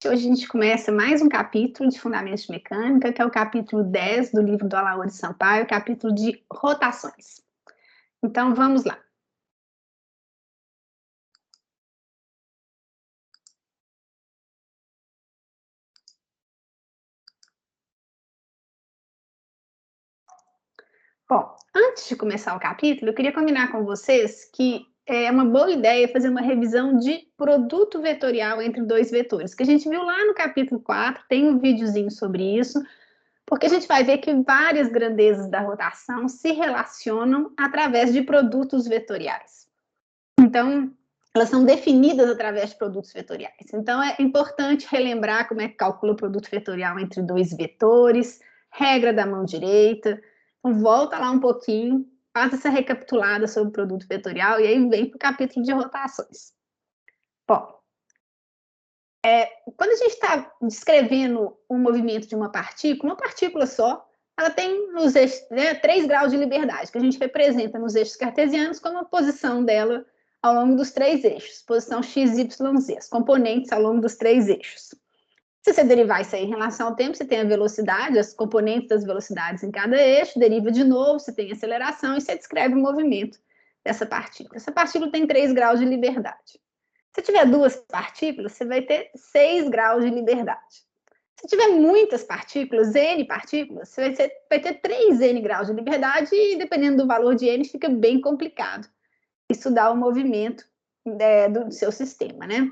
Hoje a gente começa mais um capítulo de Fundamentos de Mecânica, que é o capítulo 10 do livro do Alaor Sampaio, capítulo de rotações. Então, vamos lá. Bom, antes de começar o capítulo, eu queria combinar com vocês que é uma boa ideia fazer uma revisão de produto vetorial entre dois vetores, que a gente viu lá no capítulo 4, tem um videozinho sobre isso, porque a gente vai ver que várias grandezas da rotação se relacionam através de produtos vetoriais. Então, elas são definidas através de produtos vetoriais. Então, é importante relembrar como é que calcula o produto vetorial entre dois vetores, regra da mão direita. Então, volta lá um pouquinho, faz essa recapitulada sobre o produto vetorial e aí vem para o capítulo de rotações. Bom, quando a gente está descrevendo o movimento de uma partícula só, ela tem nos eixos, 3 graus de liberdade, que a gente representa nos eixos cartesianos como a posição dela ao longo dos 3 eixos, posição x, y, z, as componentes ao longo dos 3 eixos. Se você derivar isso aí em relação ao tempo, você tem a velocidade, as componentes das velocidades em cada eixo, deriva de novo, você tem aceleração e você descreve o movimento dessa partícula. Essa partícula tem 3 graus de liberdade. Se tiver 2 partículas, você vai ter 6 graus de liberdade. Se tiver muitas partículas, N partículas, você vai ter 3N graus de liberdade e, dependendo do valor de N, fica bem complicado estudar o movimento do seu sistema, né?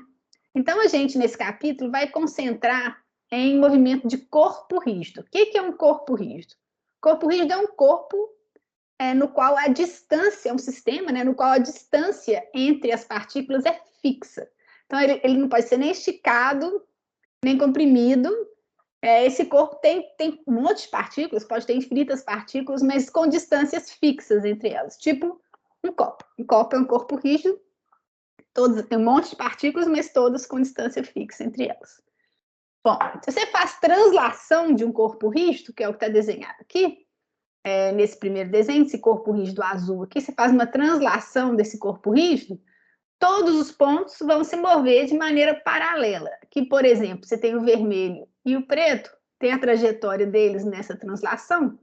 Então, a gente, nesse capítulo, vai concentrar em movimento de corpo rígido. O que é um corpo rígido? Corpo rígido é um corpo no qual a distância, é um sistema, né, no qual a distância entre as partículas é fixa. Então, ele não pode ser nem esticado, nem comprimido. Esse corpo tem um monte de partículas, pode ter infinitas partículas, mas com distâncias fixas entre elas, tipo um copo. Um copo é um corpo rígido, tem um monte de partículas, mas todas com distância fixa entre elas. Bom, se você faz translação de um corpo rígido, que é o que está desenhado aqui, nesse primeiro desenho, esse corpo rígido azul aqui, você faz uma translação desse corpo rígido, todos os pontos vão se mover de maneira paralela. Aqui, por exemplo, você tem o vermelho e o preto, tem a trajetória deles nessa translação,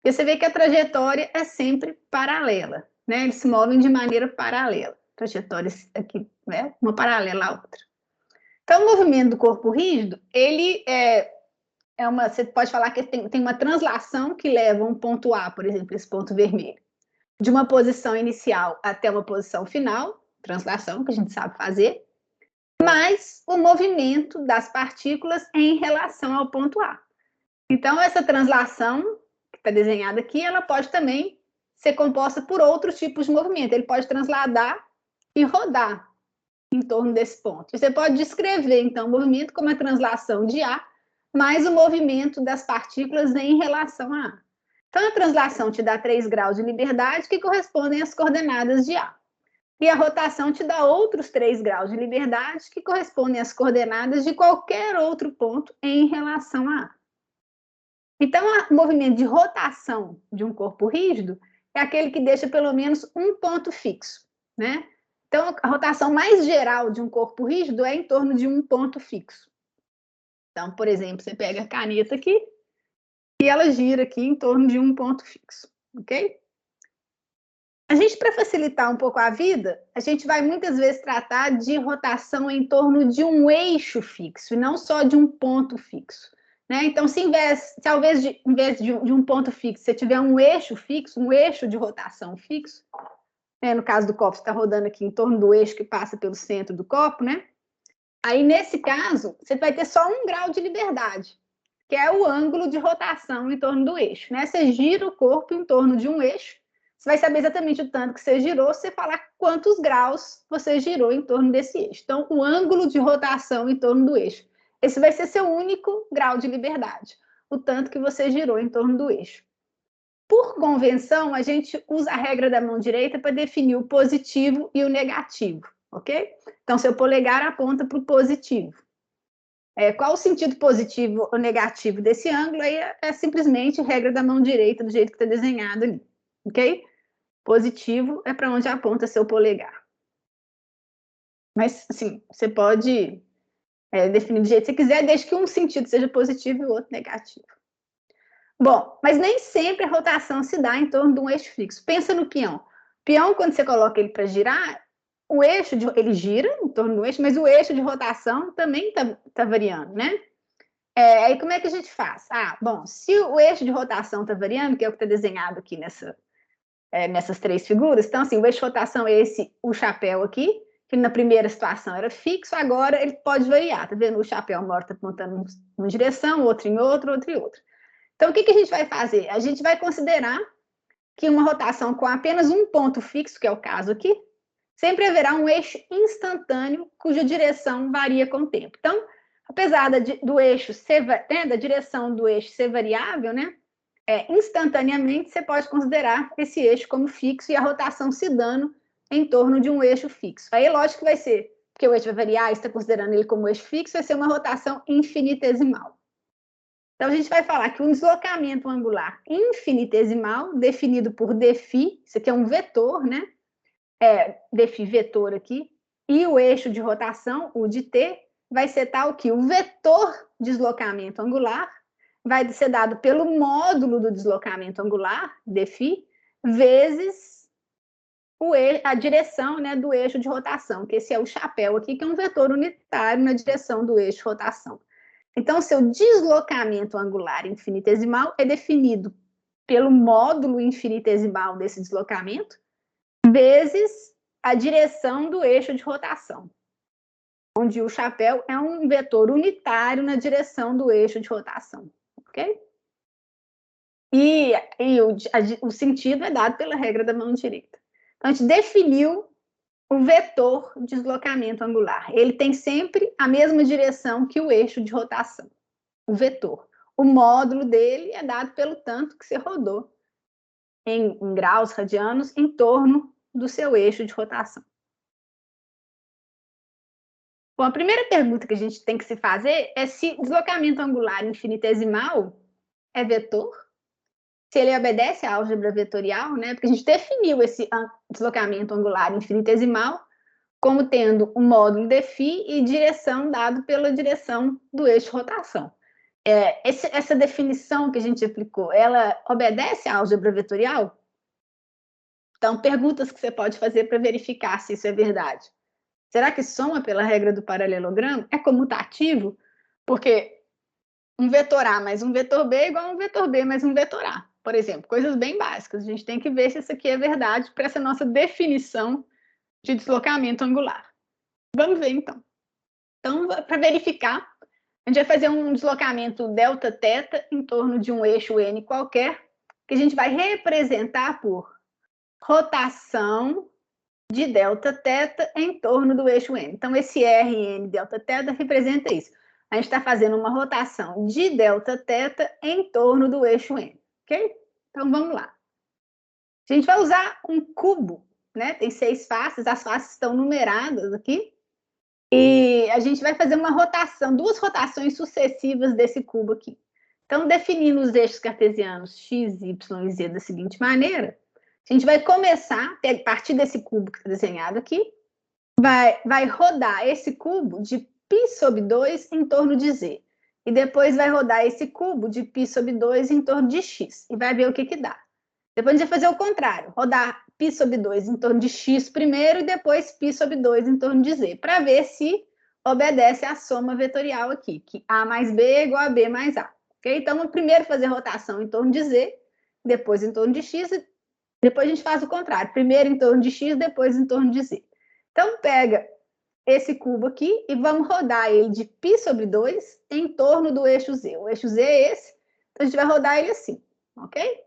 e você vê que a trajetória é sempre paralela, né? Eles se movem de maneira paralela. Trajetórias aqui, né? Uma paralela à outra. Então, o movimento do corpo rígido, ele você pode falar que tem uma translação que leva um ponto A, por exemplo, esse ponto vermelho, de uma posição inicial até uma posição final, translação, que a gente sabe fazer, mas o movimento das partículas em relação ao ponto A. Então, essa translação, que está desenhada aqui, ela pode também ser composta por outros tipos de movimento. Ele pode transladar e rodar em torno desse ponto. Você pode descrever, então, o movimento como a translação de A, mais o movimento das partículas em relação a A. Então, a translação te dá 3 graus de liberdade, que correspondem às coordenadas de A. E a rotação te dá outros 3 graus de liberdade, que correspondem às coordenadas de qualquer outro ponto em relação a A. Então, o movimento de rotação de um corpo rígido é aquele que deixa pelo menos um ponto fixo, né? Então, a rotação mais geral de um corpo rígido é em torno de um ponto fixo. Então, por exemplo, você pega a caneta aqui e ela gira aqui em torno de um ponto fixo, ok? A gente, para facilitar um pouco a vida, a gente vai muitas vezes tratar de rotação em torno de um eixo fixo, e não só de um ponto fixo. Né? Então, se em vez de um ponto fixo, você tiver um eixo fixo, um eixo de rotação fixo, no caso do copo, você está rodando aqui em torno do eixo que passa pelo centro do copo, né? Aí, nesse caso, você vai ter só 1 grau de liberdade, que é o ângulo de rotação em torno do eixo. Né? Você gira o corpo em torno de um eixo, você vai saber exatamente o tanto que você girou, se você falar quantos graus você girou em torno desse eixo. Então, o ângulo de rotação em torno do eixo. Esse vai ser seu único grau de liberdade, o tanto que você girou em torno do eixo. Por convenção, a gente usa a regra da mão direita para definir o positivo e o negativo, ok? Então, seu polegar aponta para o positivo. Qual o sentido positivo ou negativo desse ângulo? Aí é simplesmente regra da mão direita, do jeito que está desenhado ali, ok? Positivo é para onde aponta seu polegar. Mas, assim, você pode definir do jeito que você quiser, desde que um sentido seja positivo e o outro negativo. Bom, mas nem sempre a rotação se dá em torno de um eixo fixo. Pensa no peão. Peão, quando você coloca ele para girar, o eixo ele gira em torno do eixo, mas o eixo de rotação também tá variando, né? Aí como é que a gente faz? Bom, se o eixo de rotação está variando, que é o que está desenhado aqui nessas três figuras, então assim, o eixo de rotação é o chapéu aqui, que na primeira situação era fixo, agora ele pode variar, tá vendo? O chapéu uma hora está apontando em uma direção, outro em outra, outro em outra. Então, o que a gente vai fazer? A gente vai considerar que uma rotação com apenas um ponto fixo, que é o caso aqui, sempre haverá um eixo instantâneo cuja direção varia com o tempo. Então, apesar do eixo ser, da direção do eixo ser variável, né, instantaneamente você pode considerar esse eixo como fixo e a rotação se dando em torno de um eixo fixo. Aí, lógico que vai ser, porque o eixo vai variar, e você está considerando ele como eixo fixo, vai ser uma rotação infinitesimal. Então, a gente vai falar que um deslocamento angular infinitesimal, definido por dφ, isso aqui é um vetor, né? dφ vetor aqui, e o eixo de rotação, o de t, vai ser tal que o vetor deslocamento angular vai ser dado pelo módulo do deslocamento angular, dφ, vezes a direção, né, do eixo de rotação, que esse é o chapéu aqui, que é um vetor unitário na direção do eixo de rotação. Então, seu deslocamento angular infinitesimal é definido pelo módulo infinitesimal desse deslocamento, vezes a direção do eixo de rotação, onde o chapéu é um vetor unitário na direção do eixo de rotação, ok? E o sentido é dado pela regra da mão direita. Então, a gente definiu o vetor de deslocamento angular. Ele tem sempre a mesma direção que o eixo de rotação, o vetor. O módulo dele é dado pelo tanto que você rodou em graus radianos em torno do seu eixo de rotação. Bom, a primeira pergunta que a gente tem que se fazer é se deslocamento angular infinitesimal é vetor, se ele obedece à álgebra vetorial, né? Porque a gente definiu esse deslocamento angular infinitesimal como tendo um módulo dφ e direção dado pela direção do eixo de rotação. Essa definição que a gente aplicou, ela obedece à álgebra vetorial? Então, perguntas que você pode fazer para verificar se isso é verdade. Será que soma pela regra do paralelogramo? É comutativo? Porque um vetor A mais um vetor B é igual a um vetor B mais um vetor A. Por exemplo, coisas bem básicas. A gente tem que ver se isso aqui é verdade para essa nossa definição de deslocamento angular. Vamos ver, então. Então, para verificar, a gente vai fazer um deslocamento delta θ em torno de um eixo n qualquer, que a gente vai representar por rotação de delta θ em torno do eixo n. Então, esse Rn delta θ representa isso. A gente está fazendo uma rotação de delta θ em torno do eixo n, ok? Então, vamos lá. A gente vai usar um cubo, né? Tem 6 faces, as faces estão numeradas aqui. E a gente vai fazer uma rotação, 2 rotações sucessivas desse cubo aqui. Então, definindo os eixos cartesianos x, y e z da seguinte maneira, a gente vai começar, a partir desse cubo que está desenhado aqui, vai rodar esse cubo de π sobre 2 em torno de z. E depois vai rodar esse cubo de π sobre 2 em torno de x. E vai ver o que dá. Depois a gente vai fazer o contrário, rodar π sobre 2 em torno de x primeiro e depois π sobre 2 em torno de z, para ver se obedece à soma vetorial aqui, que A mais B é igual a B mais A. Okay? Então, vamos primeiro fazer rotação em torno de z, depois em torno de x, e depois a gente faz o contrário, primeiro em torno de x, depois em torno de z. Então, pega esse cubo aqui e vamos rodar ele de π sobre 2 em torno do eixo z. O eixo z é esse, então a gente vai rodar ele assim, ok?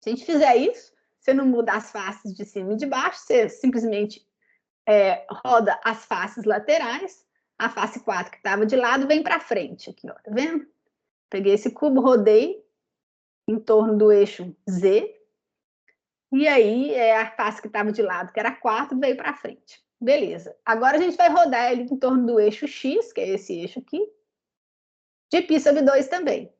Se a gente fizer isso, você não muda as faces de cima e de baixo, você simplesmente roda as faces laterais, a face 4 que estava de lado vem para frente, aqui, ó, tá vendo? Peguei esse cubo, rodei em torno do eixo Z, e aí a face que estava de lado, que era 4, veio para frente. Beleza. Agora a gente vai rodar ele em torno do eixo X, que é esse eixo aqui, de π sobre 2 também.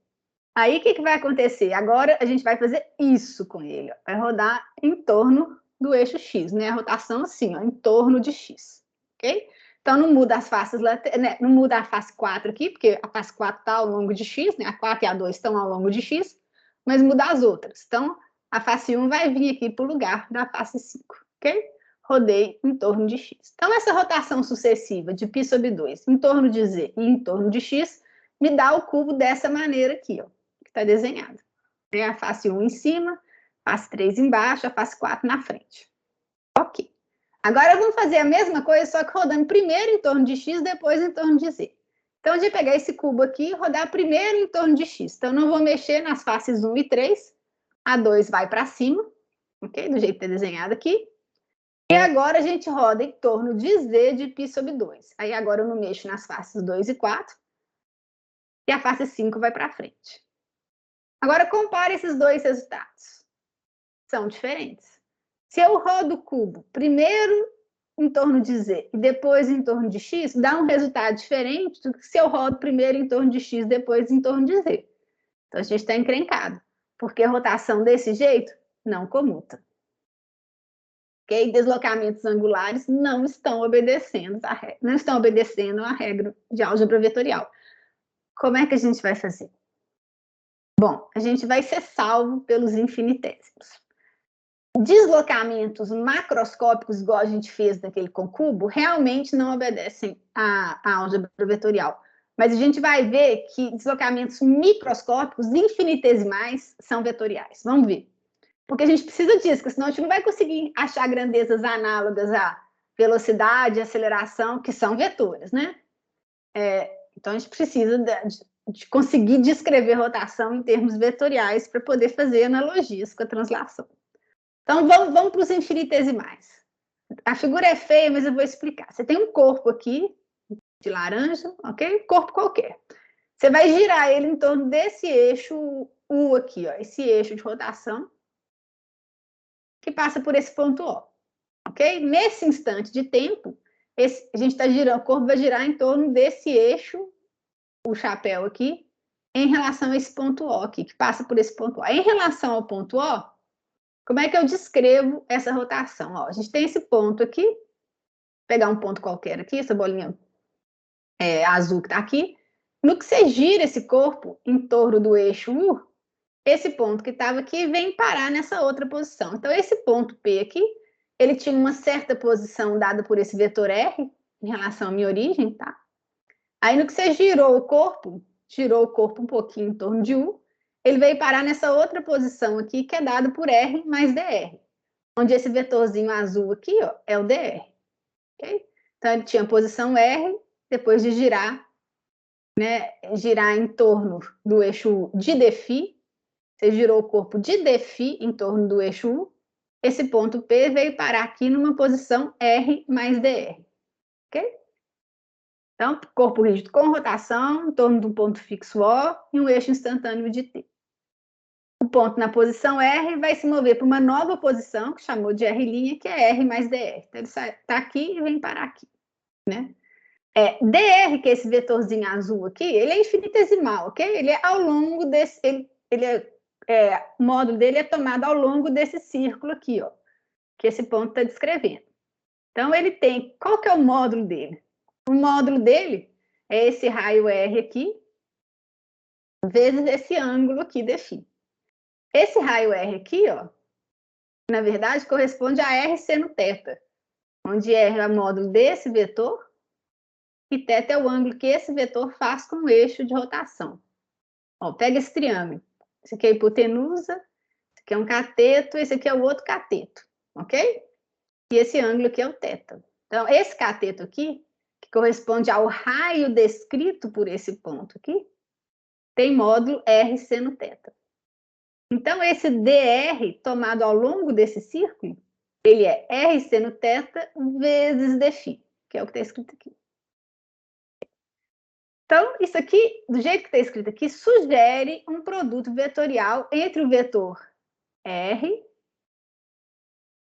Aí, o que vai acontecer? Agora, a gente vai fazer isso com ele. Ó. Vai rodar em torno do eixo X, né? A rotação assim, ó, em torno de X. Ok? Então, não muda as faces, né? Não muda a face 4 aqui, porque a face 4 está ao longo de x, né? A 4 e a 2 estão ao longo de x, mas muda as outras. Então, a face 1 vai vir aqui para o lugar da face 5, ok? Rodei em torno de x. Então, essa rotação sucessiva de π sobre 2 em torno de z e em torno de x me dá o cubo dessa maneira aqui, ó, que está desenhado. Tem a face 1 em cima, face 3 embaixo, a face 4 na frente. Ok. Agora vamos fazer a mesma coisa, só que rodando primeiro em torno de x, depois em torno de z. Então, de pegar esse cubo aqui e rodar primeiro em torno de x. Então, não vou mexer nas faces 1 e 3. A 2 vai para cima, ok? Do jeito que está desenhado aqui. E agora a gente roda em torno de z de π sobre 2. Aí agora eu não mexo nas faces 2 e 4. E a face 5 vai para frente. Agora compare esses dois resultados. São diferentes. Se eu rodo o cubo primeiro em torno de z e depois em torno de x, dá um resultado diferente do que se eu rodo primeiro em torno de x, depois em torno de z. Então, a gente está encrencado, porque a rotação desse jeito não comuta. Okay? Deslocamentos angulares não estão obedecendo a regra de álgebra vetorial. Como é que a gente vai fazer? Bom, a gente vai ser salvo pelos infinitésimos. Deslocamentos macroscópicos, igual a gente fez naquele com cubo, realmente não obedecem à álgebra vetorial. Mas a gente vai ver que deslocamentos microscópicos, infinitesimais, são vetoriais. Vamos ver. Porque a gente precisa disso, porque senão a gente não vai conseguir achar grandezas análogas à velocidade, aceleração, que são vetores, né? Então a gente precisa de conseguir descrever rotação em termos vetoriais para poder fazer analogias com a translação. Então, vamos para os infinitesimais. A figura é feia, mas eu vou explicar. Você tem um corpo aqui, de laranja, ok? Corpo qualquer. Você vai girar ele em torno desse eixo U aqui, ó, esse eixo de rotação, que passa por esse ponto O, ok? Nesse instante de tempo, a gente está girando, o corpo vai girar em torno desse eixo, o chapéu aqui, em relação a esse ponto O aqui, que passa por esse ponto O. Em relação ao ponto O, como é que eu descrevo essa rotação? Ó, a gente tem esse ponto aqui, vou pegar um ponto qualquer aqui, essa bolinha azul que está aqui. No que você gira esse corpo em torno do eixo U, esse ponto que estava aqui vem parar nessa outra posição. Então, esse ponto P aqui, ele tinha uma certa posição dada por esse vetor R, em relação à minha origem, tá? Aí, no que você girou o corpo um pouquinho em torno de U, ele veio parar nessa outra posição aqui, que é dada por R mais dr. Onde esse vetorzinho azul aqui, ó, é o dr. Okay? Então, ele tinha a posição R, depois de girar, né, girar em torno do eixo de dφ, você girou o corpo de dφ em torno do eixo U, esse ponto P veio parar aqui numa posição R mais dr. Ok? Então, corpo rígido com rotação em torno de um ponto fixo O e um eixo instantâneo de T. O ponto na posição R vai se mover para uma nova posição, que chamou de R', que é R mais dr. Então, ele está aqui e vem parar aqui, né? dr, que é esse vetorzinho azul aqui, ele é infinitesimal, ok? Ele é ao longo desse... o módulo dele é tomado ao longo desse círculo aqui, ó, que esse ponto está descrevendo. Então, ele tem... Qual que é o módulo dele? O módulo dele é esse raio R aqui, vezes esse ângulo aqui dφ. Esse raio R aqui, ó, na verdade, corresponde a R seno θ, onde R é o módulo desse vetor e θ é o ângulo que esse vetor faz com o eixo de rotação. Ó, pega esse triângulo. Esse aqui é a hipotenusa, esse aqui é um cateto, esse aqui é o outro cateto, ok? E esse ângulo aqui é o θ. Então, esse cateto aqui, que corresponde ao raio descrito por esse ponto aqui, tem módulo R seno θ. Então, esse dr tomado ao longo desse círculo, ele é R seno θ vezes dφ, que é o que está escrito aqui. Então, isso aqui, do jeito que está escrito aqui, sugere um produto vetorial entre o vetor R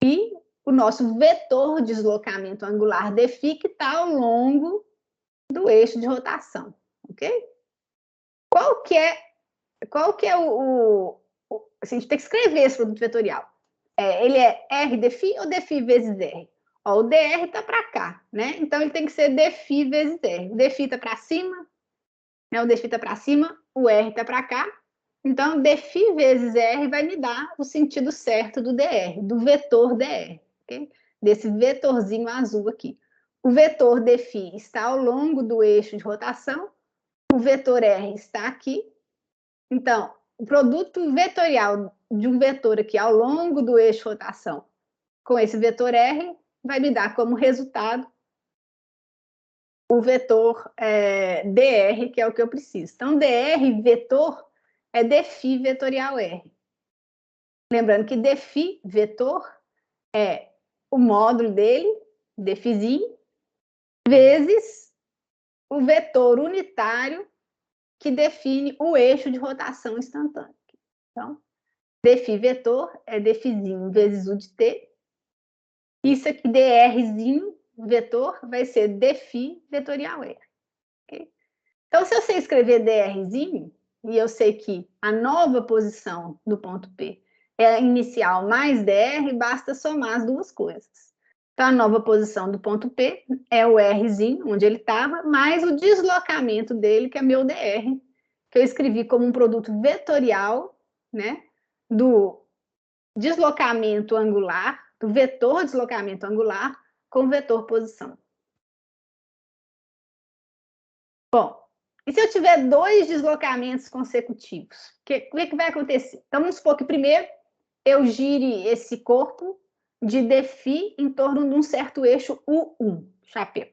e o nosso vetor de deslocamento angular dφ, que está ao longo do eixo de rotação, ok? Qual que é a gente tem que escrever esse produto vetorial. Ele é R dφ ou dφ vezes R? Ó, o dr está para cá, né? Então, ele tem que ser dφ vezes r. O dφ está para cima, né? O dφ está para cima, o r está para cá. Então, dφ vezes r vai me dar o sentido certo do dr, do vetor dr, ok? Desse vetorzinho azul aqui. O vetor dφ está ao longo do eixo de rotação, o vetor r está aqui. Então, o produto vetorial de um vetor aqui ao longo do eixo de rotação com esse vetor r vai me dar como resultado o vetor dr, que é o que eu preciso. Então, dr vetor é dφ vetorial r. Lembrando que dφ vetor é o módulo dele, dφzinho, vezes o vetor unitário que define o eixo de rotação instantânea. Então, dφ vetor é dφzinho vezes u de t. Isso aqui, drzinho vetor, vai ser dφ vetorial r. Okay? Então, se eu sei escrever drzinho, e eu sei que a nova posição do ponto P é a inicial mais dr, basta somar as duas coisas. Então, a nova posição do ponto P é o rzinho, onde ele estava, mais o deslocamento dele, que é meu dr, que eu escrevi como um produto vetorial, né, do deslocamento angular, do vetor deslocamento angular com o vetor posição. Bom, e se eu tiver dois deslocamentos consecutivos? O que vai acontecer? Então, vamos supor que primeiro eu gire esse corpo de dφ em torno de um certo eixo U1, chapéu.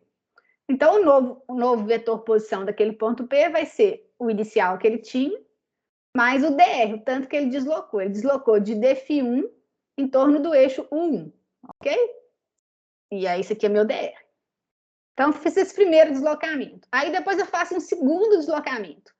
Então, o novo vetor posição daquele ponto P vai ser o inicial que ele tinha, mais o dr, o tanto que ele deslocou. Ele deslocou de dφ1 em torno do eixo U1, ok? E aí, isso aqui é meu dr. Então, fiz esse primeiro deslocamento. Aí, depois eu faço um segundo deslocamento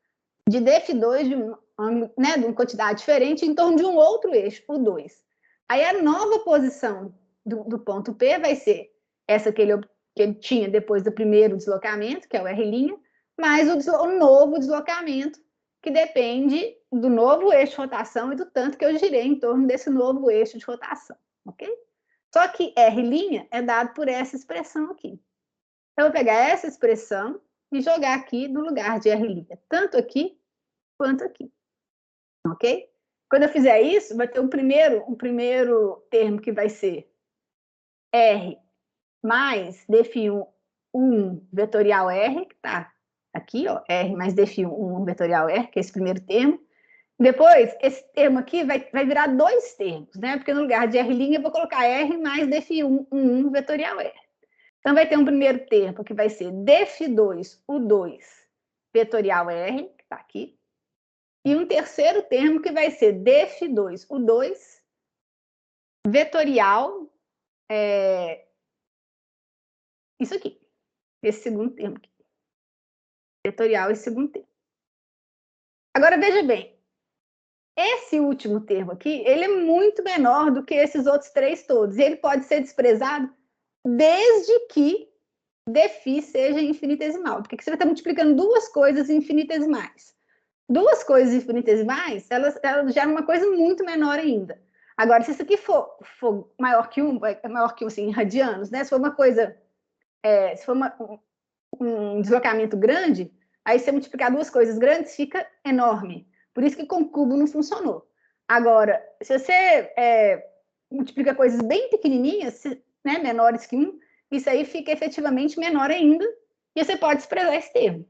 de dφ2 de uma quantidade diferente em torno de um outro eixo, o 2. Aí, a nova posição do ponto P vai ser essa que ele tinha depois do primeiro deslocamento, que é o R', mais o novo deslocamento, que depende do novo eixo de rotação e do tanto que eu girei em torno desse novo eixo de rotação, ok? Só que R' é dado por essa expressão aqui. Então, eu vou pegar essa expressão e jogar aqui no lugar de R', tanto aqui quanto aqui, ok? Quando eu fizer isso, vai ter um primeiro termo que vai ser R mais dφ1 vetorial R, que está aqui, ó, R mais dφ1 vetorial R, que é esse primeiro termo. Depois, esse termo aqui vai virar dois termos, né? Porque no lugar de R' eu vou colocar R mais dφ1 vetorial R. Então, vai ter um primeiro termo que vai ser dφ2 U2 vetorial R, que está aqui, e um terceiro termo que vai ser dφ2 U2 vetorial, isso aqui, esse segundo termo aqui. Vetorial, esse segundo termo. Agora, veja bem, esse último termo aqui, ele é muito menor do que esses outros três todos, e ele pode ser desprezado desde que dφ seja infinitesimal, porque você vai estar multiplicando duas coisas infinitesimais. Duas coisas infinitesimais, elas geram uma coisa muito menor ainda. Agora, se isso aqui for maior que assim, em radianos, né? Se for uma coisa, se for um deslocamento grande, aí você multiplicar duas coisas grandes, fica enorme. Por isso que com cubo não funcionou. Agora, se você multiplica coisas bem pequenininhas, né, menores que 1, isso aí fica efetivamente menor ainda, e você pode desprezar esse termo.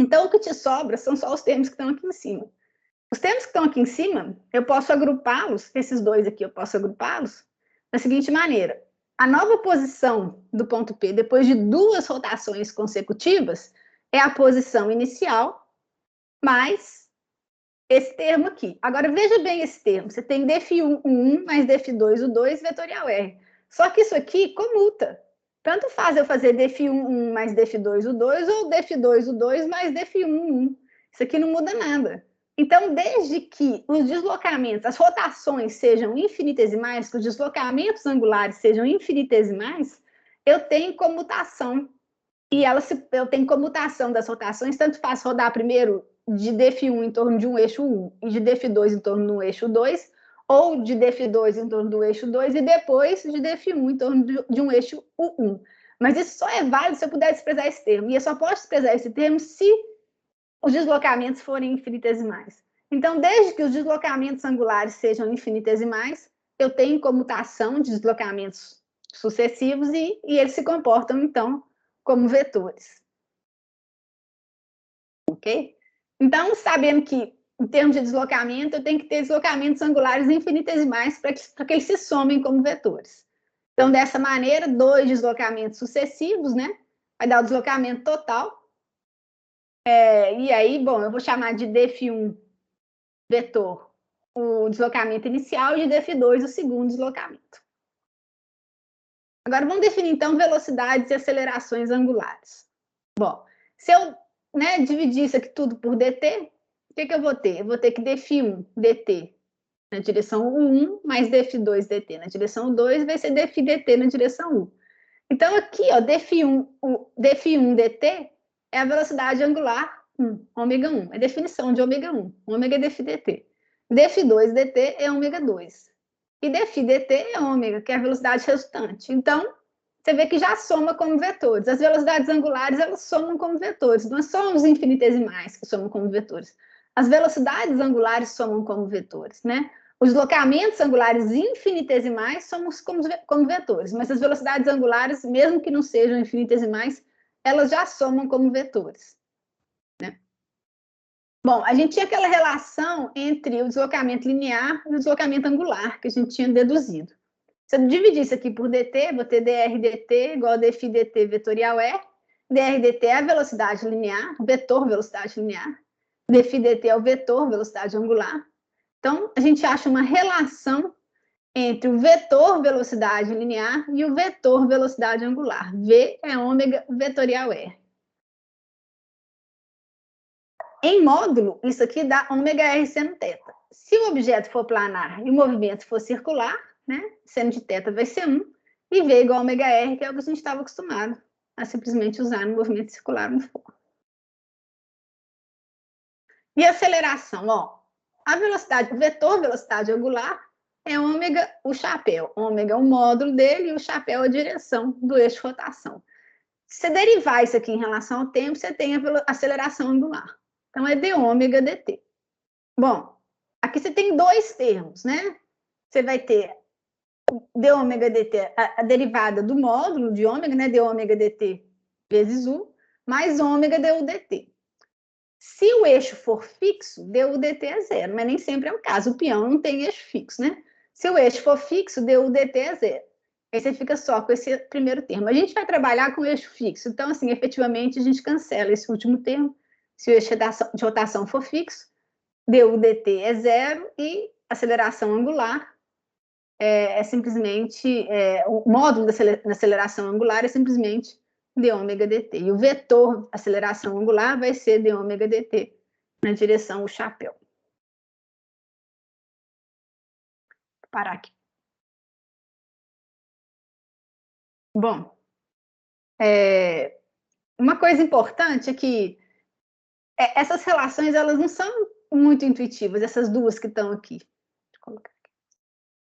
Então, o que te sobra são só os termos que estão aqui em cima. Os termos que estão aqui em cima, eu posso agrupá-los, esses dois aqui, eu posso agrupá-los da seguinte maneira. A nova posição do ponto P, depois de duas rotações consecutivas, é a posição inicial, mais esse termo aqui. Agora, veja bem esse termo. Você tem dφ1, U1, mais dφ2, U2, vetorial R. Só que isso aqui comuta. Tanto faz eu fazer dφ1, U1 mais dφ2, U2, ou dφ2, U2 mais dφ1, U1. Isso aqui não muda nada. Então, desde que os deslocamentos, as rotações sejam infinitesimais, que os deslocamentos angulares sejam infinitesimais, eu tenho comutação. E eu tenho comutação das rotações, tanto faz rodar primeiro de dφ1 em torno de um eixo 1 e de dφ2 em torno de um eixo 2, ou de dφ2 em torno do eixo 2 e depois de dφ1 em torno de um eixo U1. Mas isso só é válido se eu puder desprezar esse termo. E eu só posso desprezar esse termo se os deslocamentos forem infinitesimais. Então, desde que os deslocamentos angulares sejam infinitesimais, eu tenho comutação de deslocamentos sucessivos e eles se comportam, então, como vetores. Ok? Então, sabendo que, em termos de deslocamento, eu tenho que ter deslocamentos angulares infinitesimais para que eles se somem como vetores. Então, dessa maneira, 2 deslocamentos sucessivos, né? Vai dar o deslocamento total. E aí, bom, eu vou chamar de dφ1 vetor o deslocamento inicial e de dφ2 o segundo deslocamento. Agora, vamos definir, então, velocidades e acelerações angulares. Bom, se eu dividir isso aqui tudo por dt, o que eu vou ter? Eu vou ter que dφ1 dt na direção U1 mais dφ2 dt na direção U2 vai ser dφ dt na direção U. Então, aqui, ó, dφ1 dt é a velocidade angular 1, ômega 1. É a definição de ômega 1. Ômega é dφ dt. dφ2 dt é ômega 2. E dφ dt é ômega, que é a velocidade resultante. Então, você vê que já soma como vetores. As velocidades angulares, elas somam como vetores. Não é só os infinitesimais que somam como vetores. As velocidades angulares somam como vetores, né? Os deslocamentos angulares infinitesimais somam como vetores, mas as velocidades angulares, mesmo que não sejam infinitesimais, elas já somam como vetores, né? Bom, a gente tinha aquela relação entre o deslocamento linear e o deslocamento angular, que a gente tinha deduzido. Se eu dividir isso aqui por dt, vou ter dr dt igual a dφ dt vetorial E. Dr dt é a velocidade linear, o vetor velocidade linear. Dφ dt é o vetor velocidade angular. Então, a gente acha uma relação entre o vetor velocidade linear e o vetor velocidade angular. V é ômega vetorial E. Em módulo, isso aqui dá ômega R seno θ. Se o objeto for planar e o movimento for circular, né, seno de θ vai ser 1, e V igual a ômega R, que é o que a gente estava acostumado a simplesmente usar no movimento circular uniforme. E aceleração, ó, a velocidade, o vetor velocidade angular é ômega o chapéu. Ômega é o módulo dele e o chapéu é a direção do eixo de rotação. Se você derivar isso aqui em relação ao tempo, você tem a aceleração angular. Então, é d ômega dt. Bom, aqui você tem dois termos, né? Você vai ter d ômega dt, a derivada do módulo de ômega, né? D ômega dt vezes u, mais ômega du dt. Se o eixo for fixo, du dt é zero, mas nem sempre é o caso. O peão não tem eixo fixo, né? Se o eixo for fixo, du dt é zero. Aí você fica só com esse primeiro termo. A gente vai trabalhar com o eixo fixo. Então, assim, efetivamente, a gente cancela esse último termo. Se o eixo de rotação for fixo, du dt é zero e aceleração angular é simplesmente... o módulo da aceleração angular é simplesmente d ômega dt. E o vetor aceleração angular vai ser d ômega dt na direção o chapéu. Vou parar aqui. Bom, uma coisa importante é que essas relações elas não são muito intuitivas, essas duas que estão aqui. Deixa eu colocar aqui.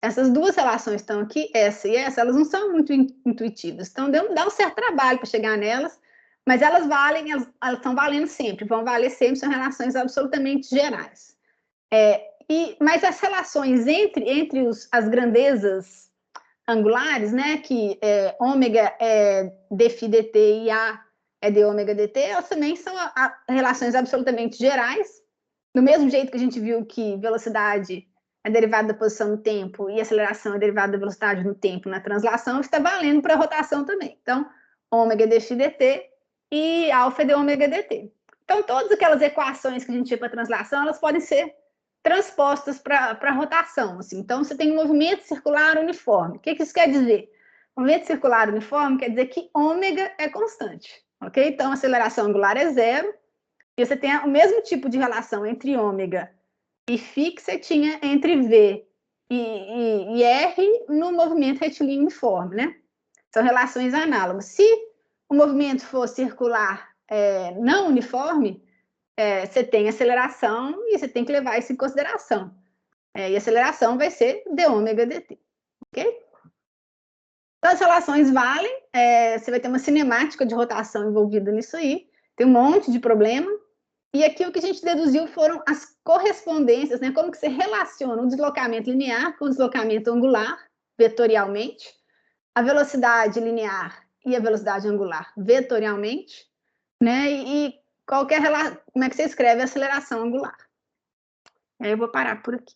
Essas duas relações estão aqui, essa e essa, elas não são muito intuitivas. Então, dá um certo trabalho para chegar nelas, mas elas valem, elas estão valendo sempre, vão valer sempre, são relações absolutamente gerais. Mas as relações entre as grandezas angulares, né, que ômega é dφ dt e A é d ômega dt, elas também são relações absolutamente gerais, do mesmo jeito que a gente viu que velocidade é derivada da posição no tempo e aceleração é derivada da velocidade no tempo na translação, está valendo para a rotação também. Então, ômega é dφ dt e alfa é d ômega dt. Então, todas aquelas equações que a gente tinha para translação, elas podem ser transpostas para a rotação. Assim. Então, você tem um movimento circular uniforme. O que isso quer dizer? Movimento circular uniforme quer dizer que ômega é constante. Ok? Então, a aceleração angular é zero. E você tem o mesmo tipo de relação entre ômega e φ que você tinha entre V e R no movimento retilíneo uniforme, né? São relações análogas. Se o movimento for circular não uniforme, você tem aceleração e você tem que levar isso em consideração. E a aceleração vai ser dω/dt, ok? Então, as relações valem, você vai ter uma cinemática de rotação envolvida nisso aí, tem um monte de problema, e aqui o que a gente deduziu foram as correspondências, né? Como que você relaciona o deslocamento linear com o deslocamento angular, vetorialmente, a velocidade linear e a velocidade angular vetorialmente, né? E como é que você escreve a aceleração angular. Aí eu vou parar por aqui.